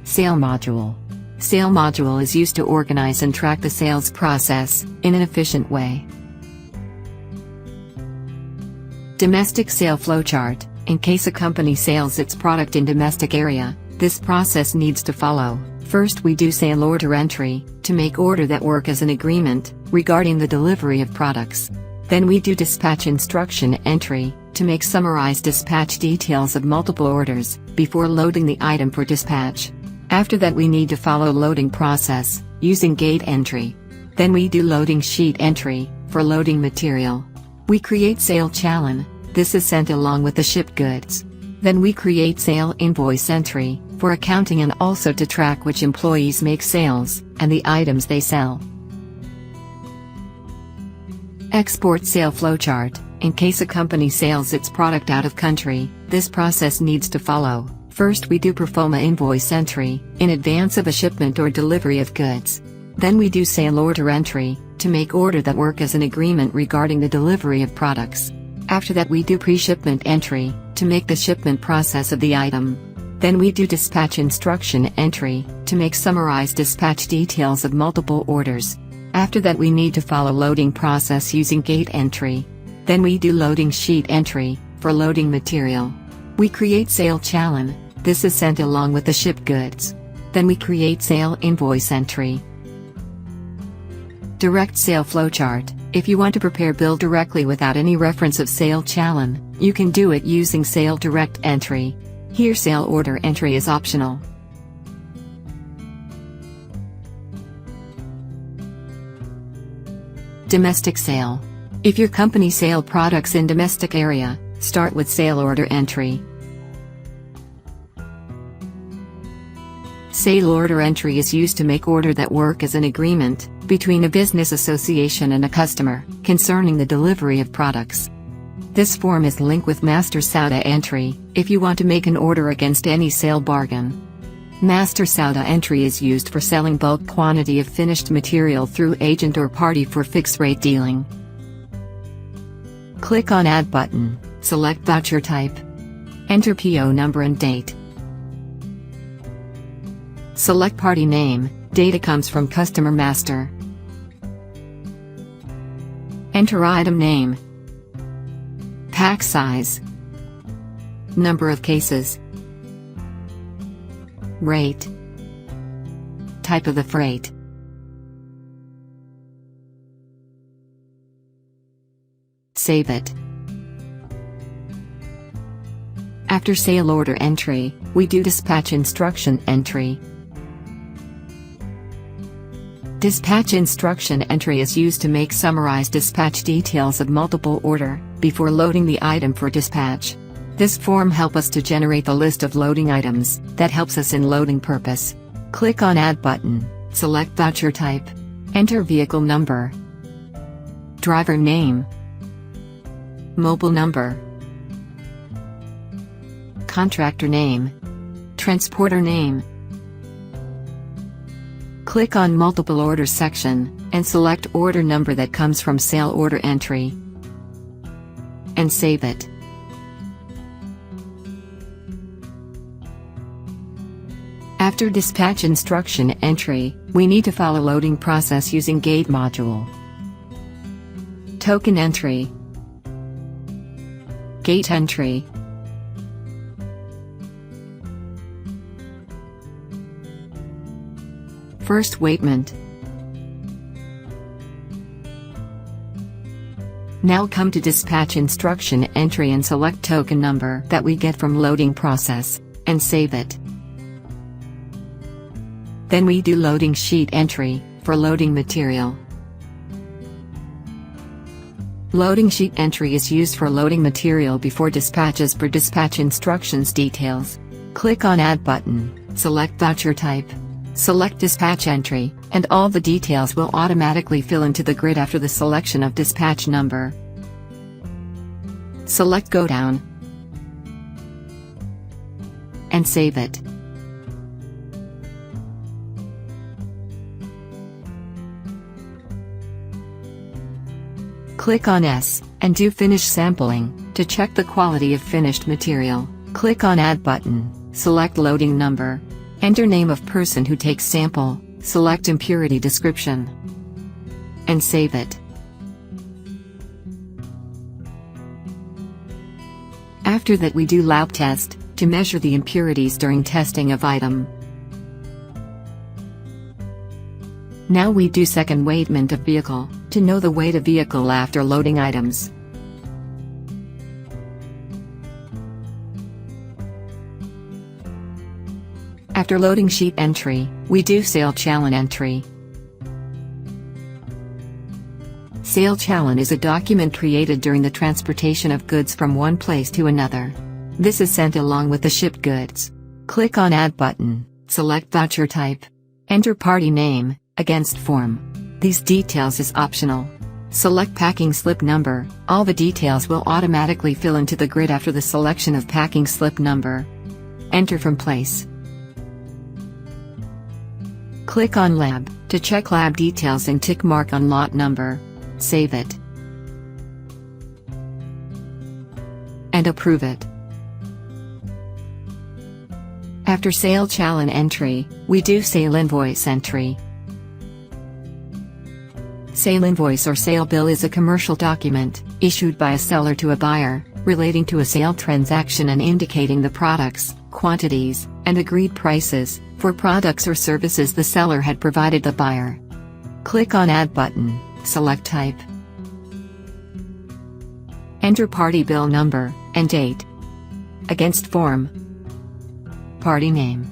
Sale module. Sale module is used to organize and track the sales process in an efficient way. Domestic sale flowchart. In case a company sells its product in domestic area, this process needs to follow. First, we do sale order entry to make order that work as an agreement regarding the delivery of products. Then we do dispatch instruction entry to make summarized dispatch details of multiple orders before loading the item for dispatch. After that, we need to follow loading process using gate entry. Then we do loading sheet entry for loading material. We create sale challan. This is sent along with the shipped goods. Then we create sale invoice entry for accounting and also to track which employees make sales and the items they sell. Export sale flowchart. In case a company sells its product out of country, this process needs to follow. First, we do pro forma invoice entry in advance of a shipment or delivery of goods. Then we do sale order entry to make order that work as an agreement regarding the delivery of products. After that, we do pre-shipment entry to make the shipment process of the item. Then we do dispatch instruction entry to make summarized dispatch details of multiple orders. After that, we need to follow loading process using gate entry. Then we do loading sheet entry for loading material. We create sale challan. This is sent along with the shipped goods. Then we create sale invoice entry. Direct sale flowchart. If you want to prepare bill directly without any reference of sale challan, you can do it using sale direct entry. Here, sale order entry is optional. Domestic sale. If your company sell products in domestic area, start with sale order entry. Sale order entry is used to make order that work as an agreement between a business association and a customer concerning the delivery of products. This form is linked with master Sauda entry if you want to make an order against any sale bargain. Master Sauda entry is used for selling bulk quantity of finished material through agent or party for fixed rate dealing. Click on Add button, select voucher type. Enter PO number and date. Select party name, data comes from customer master. Enter item name. Pack size. Number of cases. Rate. Type of the freight. Save it. After sale order entry, we do dispatch instruction entry. Dispatch instruction entry is used to make summarized dispatch details of multiple order before loading the item for dispatch. This form helps us to generate the list of loading items that helps us in loading purpose. Click on Add button, select voucher type. Enter vehicle number. Driver name. Mobile number. Contractor name. Transporter name. Click on Multiple Orders section, and select order number that comes from sale order entry. And save it. After dispatch instruction entry, we need to follow loading process using gate module. Token entry. Gate entry. First weightment. Now come to dispatch instruction entry and select token number that we get from loading process, and save it. Then we do loading sheet entry for loading material. Loading sheet entry is used for loading material before dispatches per dispatch instructions details. Click on Add button, select voucher type. Select dispatch entry, and all the details will automatically fill into the grid after the selection of dispatch number. Select Go Down and save it. Click on S and do Finish Sampling to check the quality of finished material. Click on Add button, select Loading Number. Enter name of person who takes sample, select impurity description, and save it. After that we do lab test, to measure the impurities during testing of item. Now we do second weighment of vehicle, to know the weight of vehicle after loading items. After loading sheet entry, we do sale challan entry. Sale challan is a document created during the transportation of goods from one place to another. This is sent along with the shipped goods. Click on Add button, select voucher type. Enter party name, against form. These details is optional. Select packing slip number, all the details will automatically fill into the grid after the selection of packing slip number. Enter from place. Click on lab, to check lab details and tick mark on lot number. Save it. And approve it. After sale challan entry, we do sale invoice entry. Sale invoice or sale bill is a commercial document, issued by a seller to a buyer, relating to a sale transaction and indicating the products, quantities, and agreed prices, for products or services the seller had provided the buyer. Click on Add button, select type. Enter party bill number, and date. Against form. Party name.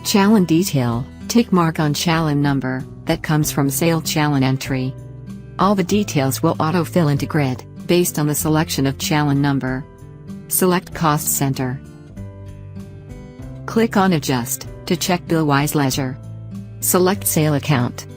Challan detail, tick mark on challan number, that comes from sale challan entry. All the details will auto-fill into grid, based on the selection of challan number. Select cost center. Click on Adjust, to check bill-wise ledger. Select sale account.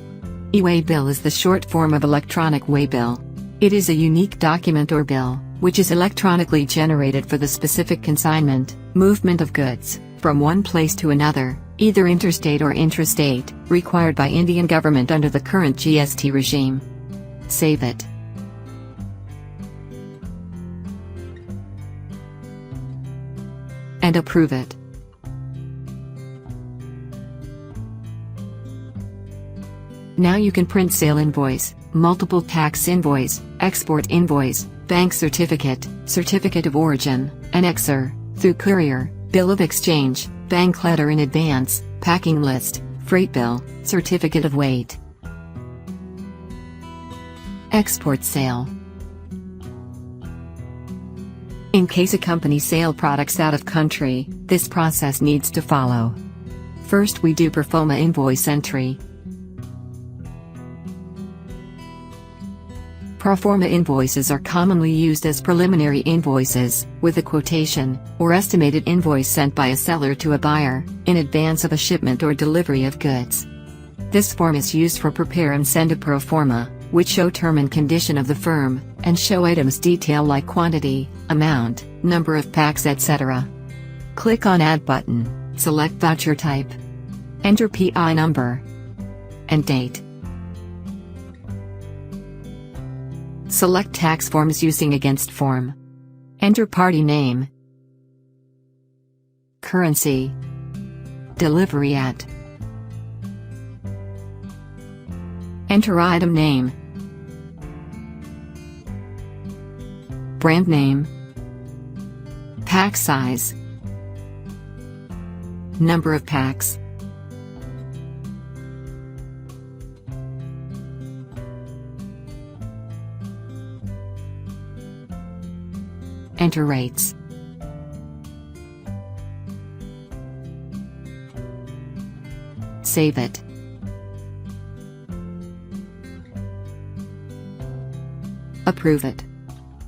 E-way bill is the short form of electronic way bill. It is a unique document or bill, which is electronically generated for the specific consignment, movement of goods, from one place to another, either interstate or intrastate, required by Indian government under the current GST regime. Save it. And approve it. Now you can print sale invoice, multiple tax invoice, export invoice, bank certificate, certificate of origin, annexer, through courier, bill of exchange, bank letter in advance, packing list, freight bill, certificate of weight. Export sale. In case a company sale products out of country, this process needs to follow. First we do performa invoice entry. Proforma invoices are commonly used as preliminary invoices, with a quotation, or estimated invoice sent by a seller to a buyer, in advance of a shipment or delivery of goods. This form is used for prepare and send a proforma, which show term and condition of the firm, and show items detail like quantity, amount, number of packs etc. Click on Add button, select voucher type. Enter PI number and date. Select tax forms using against form. Enter party name, currency, delivery at. Enter item name, brand name, pack size, number of packs. Enter rates. Save it. Approve it.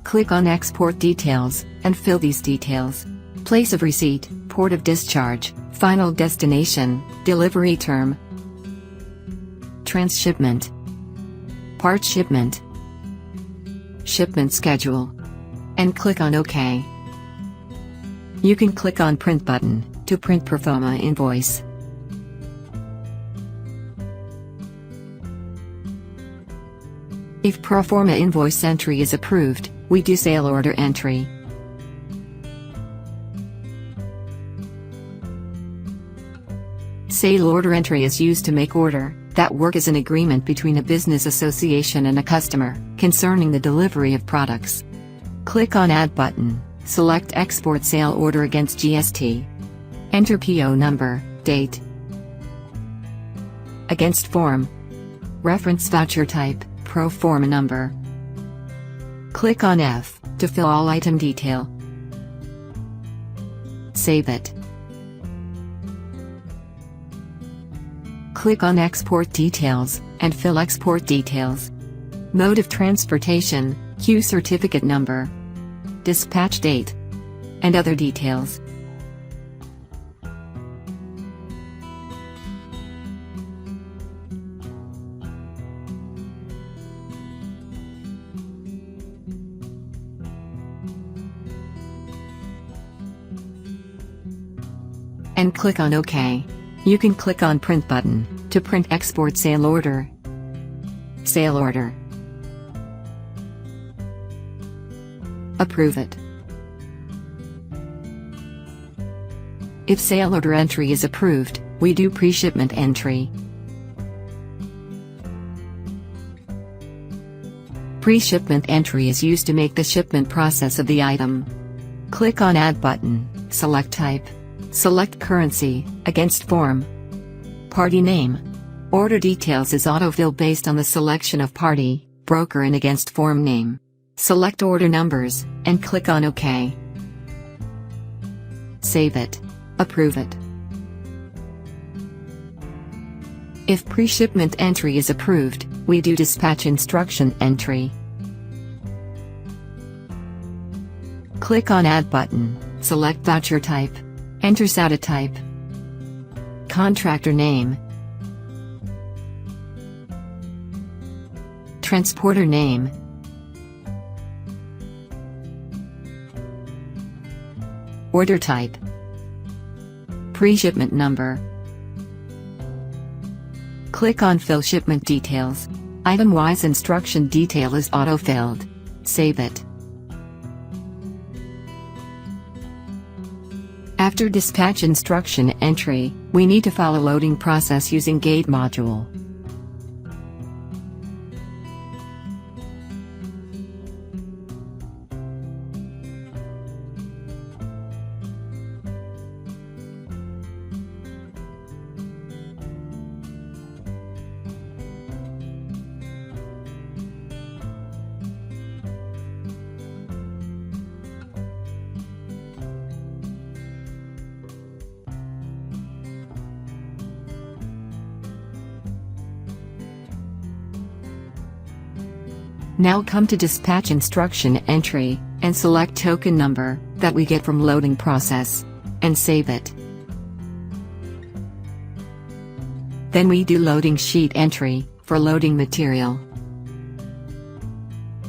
Click on Export Details, and fill these details. Place of receipt, port of discharge, final destination, delivery term, transshipment, part shipment, shipment schedule, and click on OK. You can click on Print button, to print proforma invoice. If proforma invoice entry is approved, we do sale order entry. Sale order entry is used to make order that work as an agreement between a business association and a customer concerning the delivery of products. Click on Add button, select Export Sale Order against GST. Enter PO number, date, against form, reference voucher type, pro forma number. Click on F to fill all item detail. Save it. Click on Export Details, and fill export details. Mode of transportation, Q certificate number, dispatch date, and other details. And click on OK. You can click on Print button to print Export Sale Order. Sale Order. Approve it. If sale order entry is approved, we do pre-shipment entry. Pre-shipment entry is used to make the shipment process of the item. Click on Add button, select type. Select currency, against form. Party name. Order details is autofill based on the selection of party, broker and against form name. Select order numbers, and click on OK. Save it. Approve it. If pre-shipment entry is approved, we do dispatch instruction entry. Click on Add button, select voucher type. Enter SATA type. Contractor name. Transporter name. Order type. Pre-shipment number. Click on Fill Shipment Details. Item-wise instruction detail is auto-filled. Save it. After dispatch instruction entry, we need to follow loading process using gate module. Now come to dispatch instruction entry, and select token number that we get from loading process, and save it. Then we do loading sheet entry, for loading material.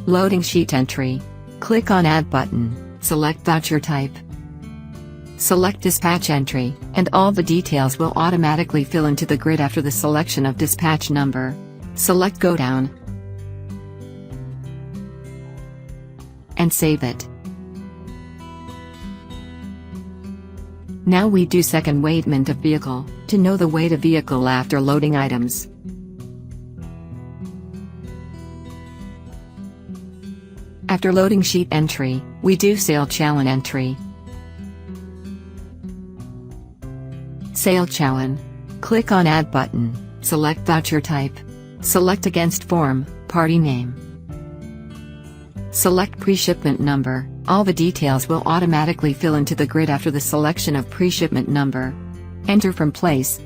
Loading sheet entry. Click on Add button, select voucher type. Select dispatch entry, and all the details will automatically fill into the grid after the selection of dispatch number. Select Go Down, and save it. Now we do second weighment of vehicle, to know the weight of vehicle after loading items. After loading sheet entry, we do sale challan entry. Sale challan. Click on Add button, select voucher type. Select against form, party name. Select pre-shipment number. All the details will automatically fill into the grid after the selection of pre-shipment number. Enter from place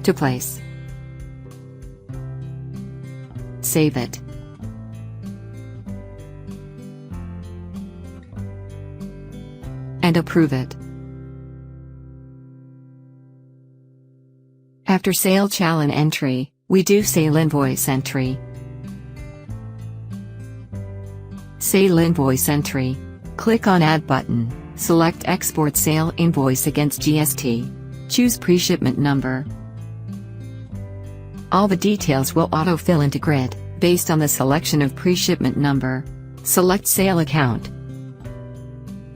to place. Save it. And approve it. After sale challan entry, we do sale invoice entry. Sale invoice entry. Click on Add button, select Export Sale Invoice against GST. Choose pre-shipment number. All the details will auto-fill into grid, based on the selection of pre-shipment number. Select Sale Account.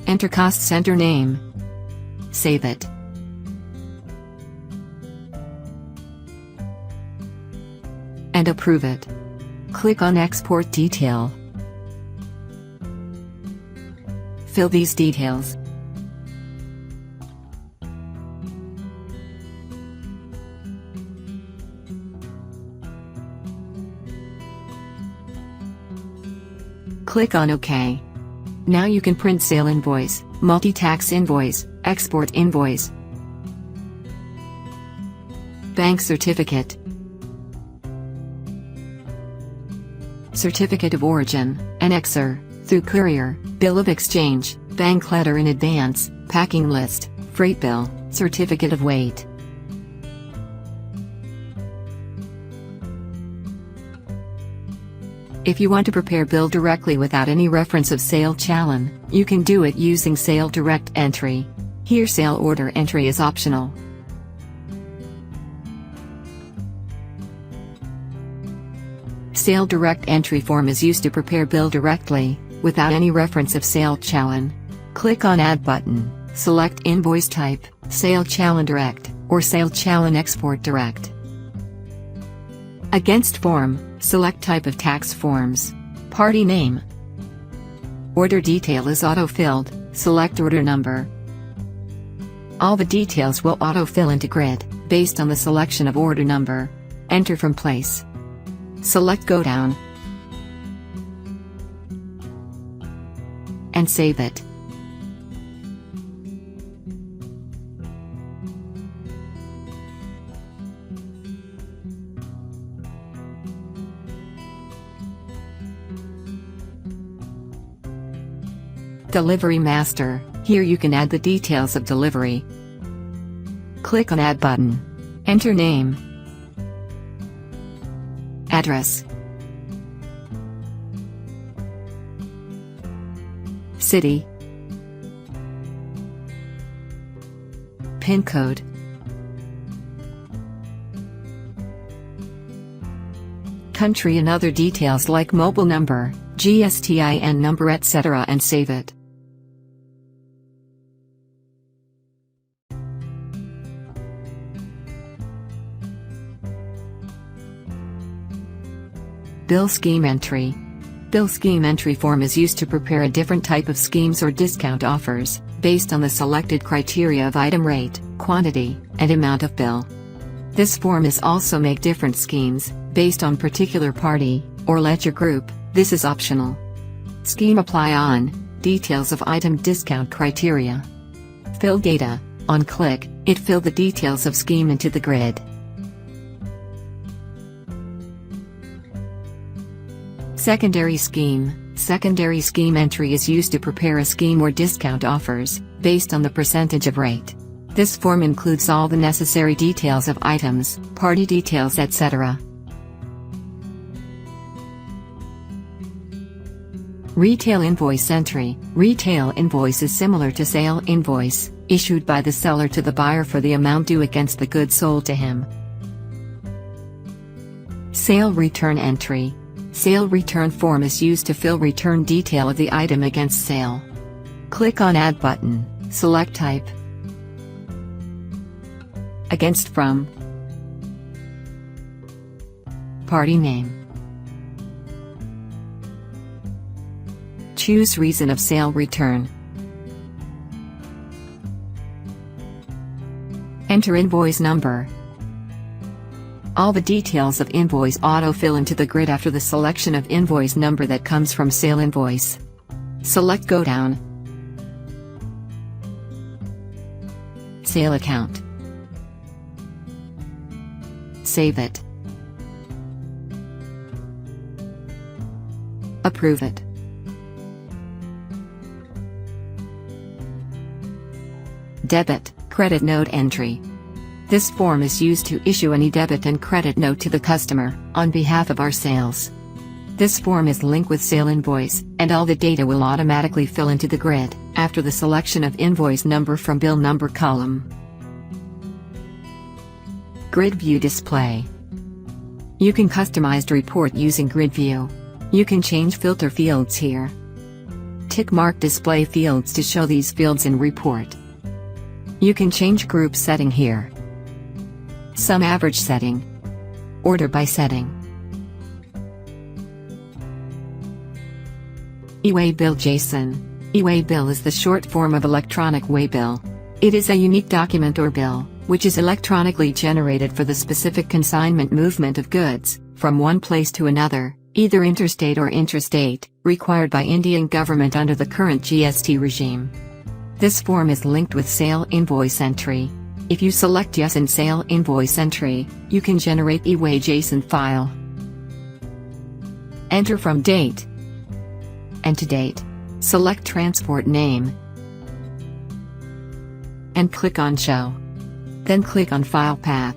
Enter Cost Center name. Save it. and approve it. Click on Export Detail. Fill these details. Click on OK. Now you can print sale invoice, multi-tax invoice, export invoice, bank certificate, certificate of origin, annexer, through courier, bill of exchange, bank letter in advance, packing list, freight bill, certificate of weight. If you want to prepare bill directly without any reference of sale challan, you can do it using Sale Direct Entry. Here sale order entry is optional. Sale Direct Entry form is used to prepare bill directly, without any reference of sale challan. Click on Add button, select invoice type, Sale Challan Direct, or Sale Challan Export Direct. Against form, select type of tax forms. Party name. Order detail is auto-filled, select order number. All the details will auto-fill into grid, based on the selection of order number. Enter from place. Select Go Down. And save it. Delivery Master. Here you can add the details of delivery. Click on Add button. Enter name, address, city, PIN code, country and other details like mobile number, GSTIN number, etc., and save it. Bill Scheme Entry. Bill Scheme Entry form is used to prepare a different type of schemes or discount offers, based on the selected criteria of item rate, quantity, and amount of bill. This form is also make different schemes, based on particular party, or ledger group. This is optional. Scheme apply on, details of item discount criteria. Fill data, on click, it fill the details of scheme into the grid. Secondary scheme. Secondary scheme entry is used to prepare a scheme or discount offers, based on the percentage of rate. This form includes all the necessary details of items, party details, etc. Retail invoice entry. Retail invoice is similar to sale invoice, issued by the seller to the buyer for the amount due against the goods sold to him. Sale return entry. Sale return form is used to fill return detail of the item against sale. Click on Add button, select type, against from, party name. Choose reason of sale return. Enter invoice number. All the details of invoice auto-fill into the grid after the selection of invoice number that comes from sale invoice. Select Go Down. Sale account. Save it. Approve it. Debit, credit note entry. This form is used to issue any debit and credit note to the customer, on behalf of our sales. This form is linked with sale invoice, and all the data will automatically fill into the grid, after the selection of invoice number from bill number column. Grid View Display. You can customize the report using Grid View. You can change filter fields here. Tick mark display fields to show these fields in report. You can change group setting here. Sum average setting. Order by setting. E-way bill JSON. E-way bill is the short form of electronic waybill. It is a unique document or bill, which is electronically generated for the specific consignment movement of goods, from one place to another, either interstate or intrastate, required by Indian government under the current GST regime. This form is linked with sale invoice entry. If you select Yes in sale invoice entry, you can generate E-way JSON file. Enter from date and to date. Select transport name and click on Show. Then click on File Path.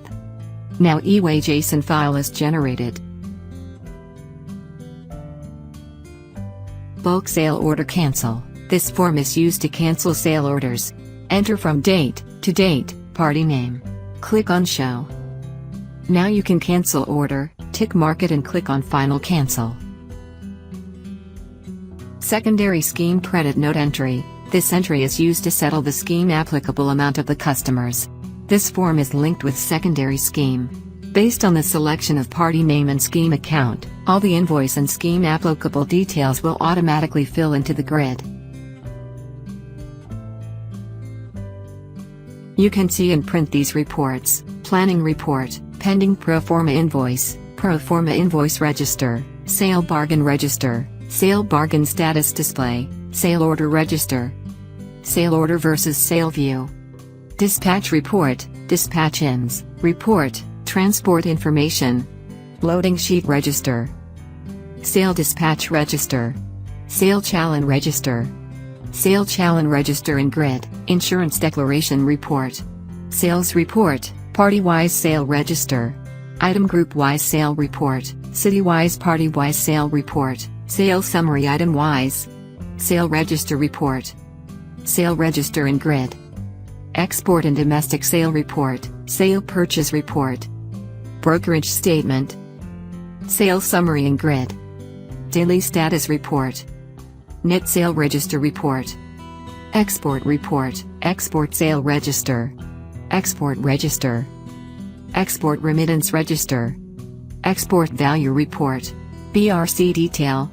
Now E-way JSON file is generated. Bulk sale order cancel. This form is used to cancel sale orders. Enter from date to date, party name. Click on Show. Now you can cancel order, tick mark it and click on Final Cancel. Secondary scheme credit note entry. This entry is used to settle the scheme applicable amount of the customers. This form is linked with secondary scheme. Based on the selection of party name and scheme account, all the invoice and scheme applicable details will automatically fill into the grid. You can see and print these reports: planning report, pending pro forma invoice register, sale bargain register, sale bargain status display, sale order register, sale order versus sale view, dispatch report, dispatch ins, report, transport information, loading sheet register, sale dispatch register, sale challan register in grid, insurance declaration report, sales report, party-wise sale register, item group-wise sale report, city-wise party-wise sale report, sale summary item-wise, sale register report, sale register in grid, export and domestic sale report, sale purchase report, brokerage statement, sale summary in grid, daily status report, net sale register report, export report, export sale register, export register, export remittance register, export value report, BRC detail,